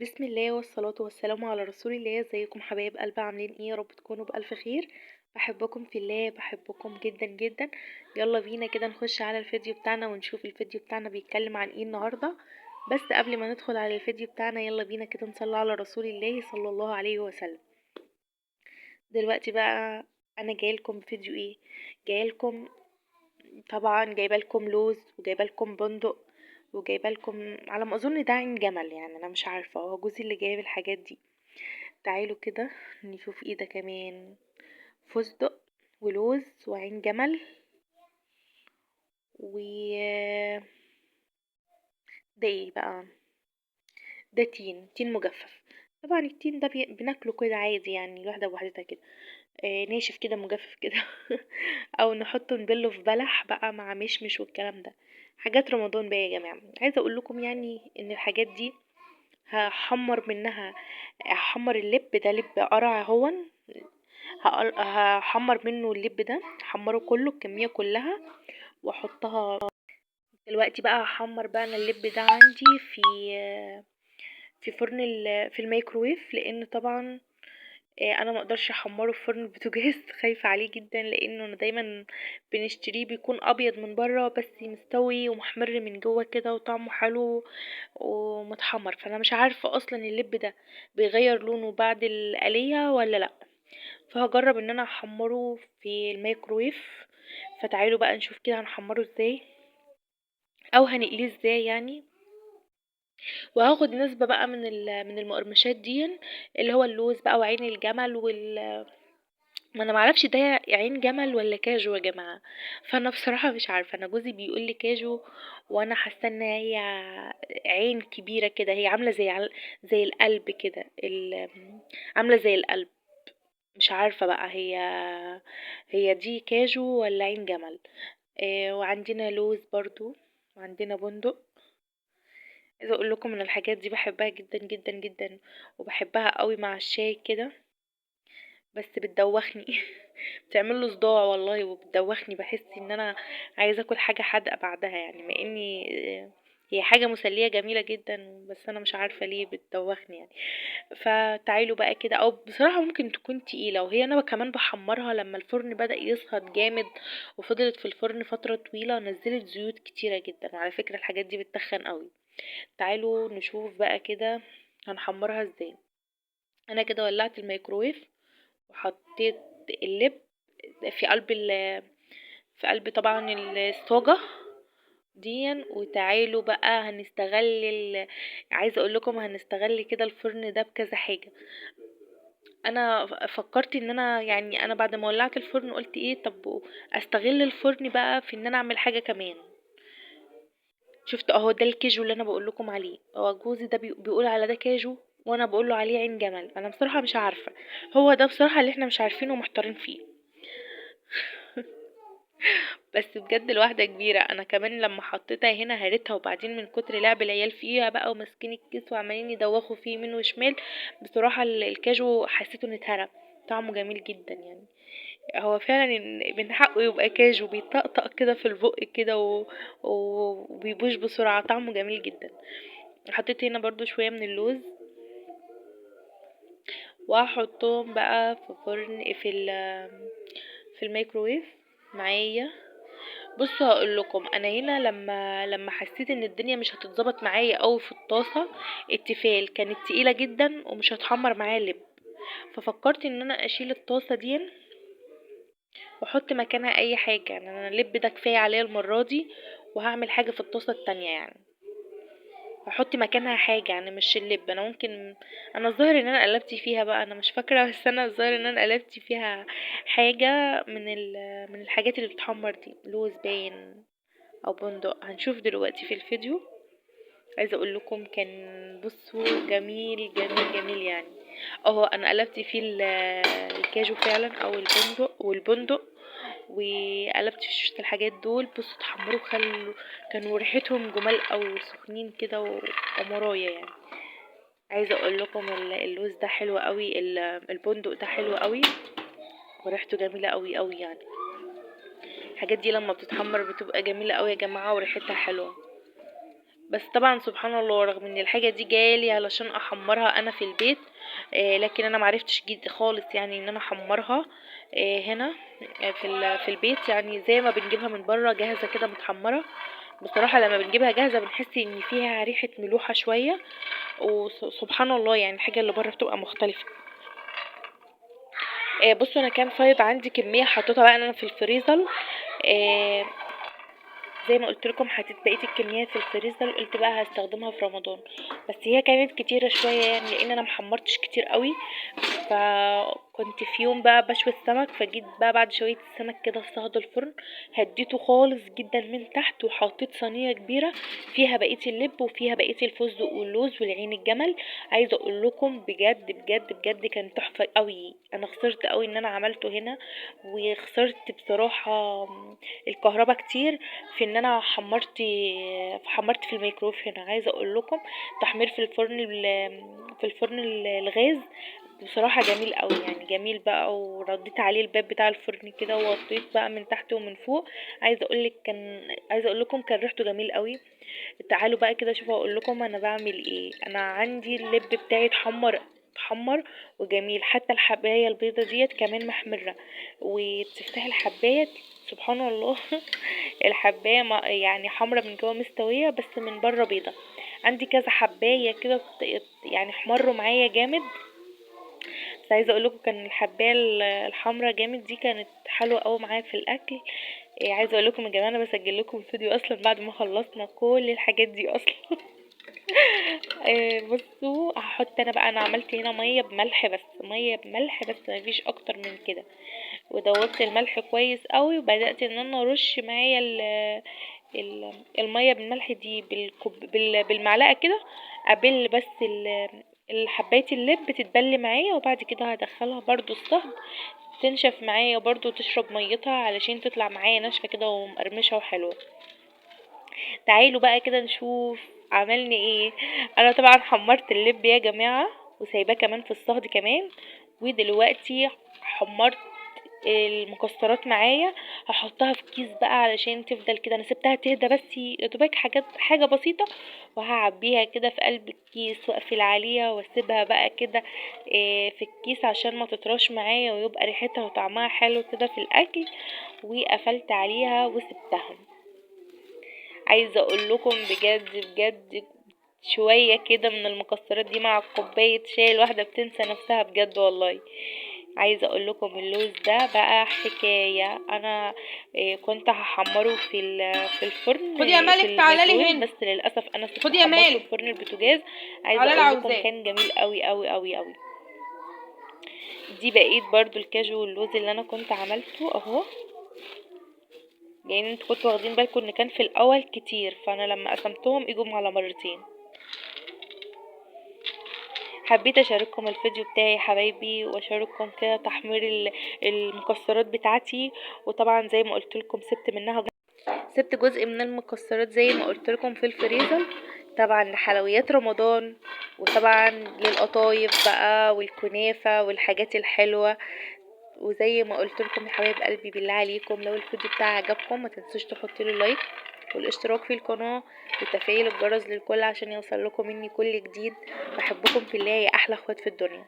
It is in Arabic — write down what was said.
بسم الله والصلاة والسلام على رسول الله. ازيكم حبايب قلب؟ عاملين ايه؟ يا رب تكونوا بألف خير. بحبكم في الله، بحبكم جدا جدا. يلا بينا كده نخش على الفيديو بتاعنا ونشوف الفيديو بتاعنا بيتكلم عن ايه النهاردة. بس قبل ما ندخل على الفيديو بتاعنا يلا بينا كده نصلي على رسول الله صلى الله عليه وسلم. دلوقتي بقى انا جايلكم بفيديو ايه؟ جايلكم طبعا جايبالكم لوز وجايبالكم بندق وجايبالكم على ما اظن ده عين جمل، يعني انا مش عارفه، هو جوزي اللي جايب الحاجات دي. تعالوا كده نشوف ايه ده كمان. فستق ولوز وعين جمل و ده ايه بقى؟ ده تين مجفف. طبعا التين ده بناكله كده عادي، يعني الواحده بوحدتها كده، ناشف كده مجفف كده او نحطه نبله في بلح بقى مع مشمش والكلام ده. حاجات رمضان بقى يا جماعه. عايزه اقول لكم يعني ان الحاجات دي هحمر اللب ده، لب قرع هون. هحمر منه اللب ده، هحمره كله الكميه كلها واحطها. دلوقتي بقى هحمر بقى انا اللب ده عندي في فرن في الميكروويف، لان طبعا انا ما اقدرش احمره في فرن البوتاجاز خايفه عليه جدا، لانه انا دايما بنشتريه بيكون ابيض من بره بس مستوي ومحمر من جوه كده وطعمه حلو ومتحمر، فانا مش عارفه اصلا اللب ده بيغير لونه بعد القليه ولا لا. فهجرب ان انا احمره في الميكروويف. فتعالوا بقى نشوف كده هنحمره ازاي او هنقليه ازاي يعني. وهاخد نسبة بقى من المقرمشات دي، اللي هو اللوز بقى وعين الجمل ما انا معرفش ده عين جمل ولا كاجو يا جماعة. فانا بصراحة مش عارفة، انا جوزي بيقول لي كاجو وانا حاسة ان هي عين كبيرة كده، هي عاملة زي القلب كده عاملة زي القلب. مش عارفة بقى هي دي كاجو ولا عين جمل. وعندنا لوز برضو وعندنا بندق. عايزه اقول لكم ان الحاجات دي بحبها جدا جدا جدا، وبحبها قوي مع الشاي كده، بس بتدوخني بتعمل له صداع والله وبتدوخني، بحس ان انا عايزه اكل حاجه حادقه بعدها، يعني مع اني هي حاجه مسليه جميله جدا، بس انا مش عارفه ليه بتدوخني يعني. فتعالوا بقى كده، او بصراحه ممكن تكون تقيله، وهي انا كمان بحمرها لما الفرن بدأ يسخن جامد وفضلت في الفرن فتره طويله نزلت زيوت كتيره جدا، وعلى فكره الحاجات دي بتتخن قوي. تعالوا نشوف بقى كده هنحمرها ازاي. انا كده ولعت الميكروويف وحطيت اللب في قلب في قلب طبعا الصاجة دي. وتعالوا بقى هنستغل عايزه اقول لكم هنستغل كده الفرن ده بكذا حاجه. انا فكرت ان انا يعني انا بعد ما ولعت الفرن قلت ايه، طب استغل الفرن بقى في ان انا اعمل حاجه كمان. شفت اهو ده الكاجو اللي انا بقول لكم عليه، هو جوزي ده بيقول على ده كاجو وانا بقول له عليه عين جمل. انا بصراحه مش عارفه، هو ده بصراحه اللي احنا مش عارفينه ومحتارين فيه بس بجد الواحده كبيره، انا كمان لما حطيتها هنا هريتها، وبعدين من كتر لعب العيال فيها بقى وماسكين الكيس وعمالين يدوخوا فيه يمين وشمال، بصراحه الكاجو حسيته انه اتهرى. طعمه جميل جدا يعني، هو فعلا من حقه يبقى كاجو بيطقطق كده في البق كده وبيبوش بسرعه، طعمه جميل جدا. حطيت هنا برضو شويه من اللوز وهحطهم بقى في فرن في الميكروويف معايا. بصوا هقول لكم، انا هنا لما حسيت ان الدنيا مش هتتظبط معايا قوي في الطاسه، التيفال كانت تقيله جدا ومش هتحمر معايا اللب، ففكرت ان انا اشيل الطاسه دي واحط مكانها اي حاجه، يعني انا اللب ده كفايه عليا المره دي، وهعمل حاجه في الطاسه التانية يعني احط مكانها حاجه، يعني مش اللب. انا ممكن انا الظاهر ان انا قلبتي فيها بقى، انا مش فاكره، بس انا الظاهر ان انا قلبتي فيها حاجه من الحاجات اللي بتحمر دي، لوز باين او بندق، هنشوف دلوقتي في الفيديو. عايزه اقول لكم كان بصوا جميل جميل جميل يعني. اهو انا قلبت فيه الكاجو فعلا او البندق وقلبت في شويه الحاجات دول، بصوا اتحمروا كانوا ريحتهم جمال او سخنين كده ومرايا يعني. عايزه اقول لكم اللوز ده حلو قوي، البندق ده حلو قوي وريحته جميله قوي قوي يعني. الحاجات دي لما بتتحمر بتبقى جميله قوي يا جماعه وريحتها حلوه. بس طبعا سبحان الله رغم ان الحاجة دي جايلي علشان احمرها انا في البيت، لكن انا معرفتش جد خالص يعني ان انا احمرها هنا في البيت، يعني زي ما بنجيبها من بره جاهزة كده متحمرة. بصراحة لما بنجيبها جاهزة بنحس ان فيها ريحة ملوحة شوية، وسبحان الله يعني الحاجة اللي بره بتبقى مختلفة. بصوا انا كان فايض عندي كمية حطيتها بقى انا في الفريزر. آه، زي ما قلت لكم حطيت بقيه الكميات في الفريزر، قلت بقى هستخدمها في رمضان. بس هي كانت كتيره شويه يعني لان انا محمرتش كتير قوي. فكنت في يوم بقى بشوي السمك، فجيت بقى بعد شويه السمك كده في صهد الفرن هديته خالص جدا من تحت، وحطيت صينيه كبيره فيها بقيه اللب وفيها بقيه الفستق واللوز والعين الجمل. عايزه اقول لكم بجد بجد بجد كان تحفه قوي. انا خسرت قوي ان انا عملته هنا، وخسرت بصراحه الكهرباء كتير في ان انا حمرت في الميكروف هنا. عايزه اقول لكم تحمير في الفرن الغاز بصراحة جميل قوي، يعني جميل بقى. ورديت عليه الباب بتاع الفرن كده ووطيت بقى من تحت ومن فوق. عايزه اقول لكم كان ريحته جميل قوي. تعالوا بقى كده شوفوا اقول لكم انا بعمل ايه. انا عندي اللب بتاعي اتحمر وجميل، حتى الحبايه البيضه ديت كمان محمره. وتفتحي الحبايه سبحان الله الحبايه يعني حمرا من جوه مستويه بس من بره بيضه. عندي كذا حبايه كده يعني احمروا معايا جامد. بس عايزه اقول لكم كان الحبايه الحمرا جامد دي كانت حلوه قوي معايا في الاكل. عايزه اقول لكم يا جماعه انا بسجل لكم فيديو اصلا بعد ما خلصنا كل الحاجات دي اصلا. بصوا هحط انا بقى، انا عملت هنا ميه بملح بس، ميه بملح بس مفيش اكتر من كده. ودوبت الملح كويس قوي، وبدات ان انا ارش معايا الميه بالملح دي بالمعلقه كده. ابل بس الحبايه اللب تتبل معايا، وبعد كده هدخلها برضو الصهد تنشف معايا برضو تشرب ميتها علشان تطلع معايا ناشفه كده ومقرمشه وحلوه. تعالوا بقى كده نشوف عملني ايه. انا طبعا حمرت اللب يا جماعه وسايباه كمان في الصهد كمان. ودلوقتي حمرت المكسرات معايا، هحطها في كيس بقى علشان تفضل كده. انا سبتها تهدى بس يا دوبك حاجه بسيطه، وهعبيها كده في قلب الكيس واقفل عليها واسيبها بقى كده في الكيس عشان ما تطرش معايا ويبقى ريحتها وطعمها حلو كده في الاكل. وقفلت عليها وسبتها. عايزه اقول لكم بجد بجد شويه كده من المكسرات دي مع كوبايه شاي الواحده بتنسى نفسها بجد والله. عايزه اقول لكم اللوز ده بقى حكايه. انا كنت هحمره في الفرن خدي يا مالك في تعالى لي الميكرويف، هنا. بس للاسف انا سبت خدي يا حمرته مالك في فرن البوتاجاز. عايزه تعالى اقول لكم العوزاه. كان جميل قوي قوي قوي قوي. دي بقيت برضو الكاجو واللوز اللي انا كنت عملته اهو. يعني انتوا كنتوا واخدين بالكم ان كان في الاول كتير، فانا لما قسمتهم اجوا على مرتين. حبيت اشارككم الفيديو بتاعي يا حبايبي، واشارككم كده تحمير المكسرات بتاعتي. وطبعا زي ما قلت لكم سبت جزء من المكسرات زي ما قلت لكم في الفريزر، طبعا لحلويات رمضان، وطبعا للقطايف بقى والكنافة والحاجات الحلوة. وزي ما قلت لكم يا حبايب قلبي بالله عليكم لو الفيديو بتاعي عجبكم ما تنسوش تحطوا له لايك والاشتراك في القناة وتفعيل الجرس للكل عشان يوصل لكم مني كل جديد. بحبكم في الله يا احلى اخوات في الدنيا.